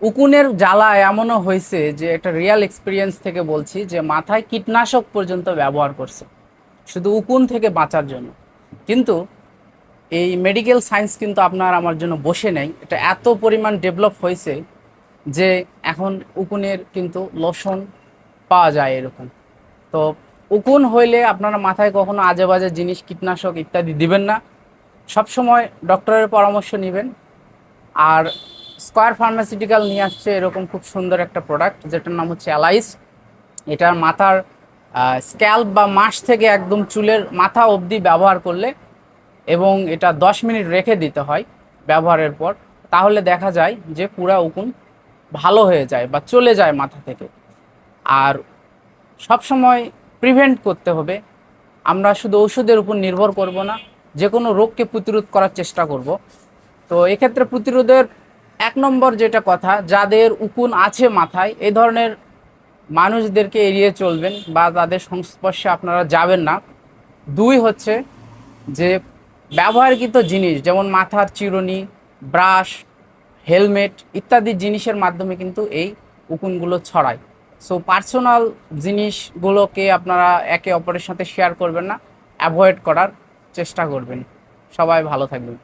উকুনের জ্বালা এমনও হয়েছে যে একটা রিয়েল এক্সপিরিয়েন্স থেকে বলছি যে মাথায় কীটনাশক পর্যন্ত ব্যবহার করছে শুধু উকুন থেকে বাঁচার জন্য। কিন্তু এই মেডিকেল সায়েন্স কিন্তু আপনার আমার জন্য বসে নেই, এটা এত পরিমাণ ডেভেলপ হয়েছে যে এখন উকুনের কিন্তু লোশন পাওয়া যায় এরকম। তো উকুন হইলে আপনারা মাথায় কখনো আজে বাজে জিনিস কীটনাশক ইত্যাদি দিবেন না, সবসময় ডক্টরের পরামর্শ নেবেন। আর স্কয়ার ফার্মাসিউটিক্যাল নিয়ে আসছে এরকম খুব সুন্দর একটা প্রোডাক্ট যেটার নাম হচ্ছে অ্যালাইস। এটার মাথার স্ক্যাল্প বা মাস থেকে একদম চুলের মাথা অবধি ব্যবহার করলে এবং এটা 10 মিনিট রেখে দিতে হয় ব্যবহারের পর, তাহলে দেখা যায় যে পুরা উকুন ভালো হয়ে যায় বা চলে যায় মাথা থেকে। আর সবসময় প্রিভেন্ট করতে হবে, আমরা শুধু ওষুধের উপর নির্ভর করব না, যে কোনো রোগকে প্রতিরোধ করার চেষ্টা করব। তো এক্ষেত্রে প্রতিরোধের 1 নম্বর যেটা কথা, যাদের উকুন আছে মাথায় এই ধরনের মানুষদেরকে এড়িয়ে চলবেন বা তাদের সংস্পর্শে আপনারা যাবেন না। 2 হচ্ছে যে ব্যবহারকৃত জিনিস যেমন মাথার চিরুনি, ব্রাশ, হেলমেট ইত্যাদি জিনিসের মাধ্যমে কিন্তু এই উকুনগুলো ছড়ায়। সো পার্সোনাল জিনিসগুলোকে আপনারা একে অপরের সাথে শেয়ার করবেন না, অ্যাভয়েড করার চেষ্টা করবেন। সবাই ভালো থাকবেন।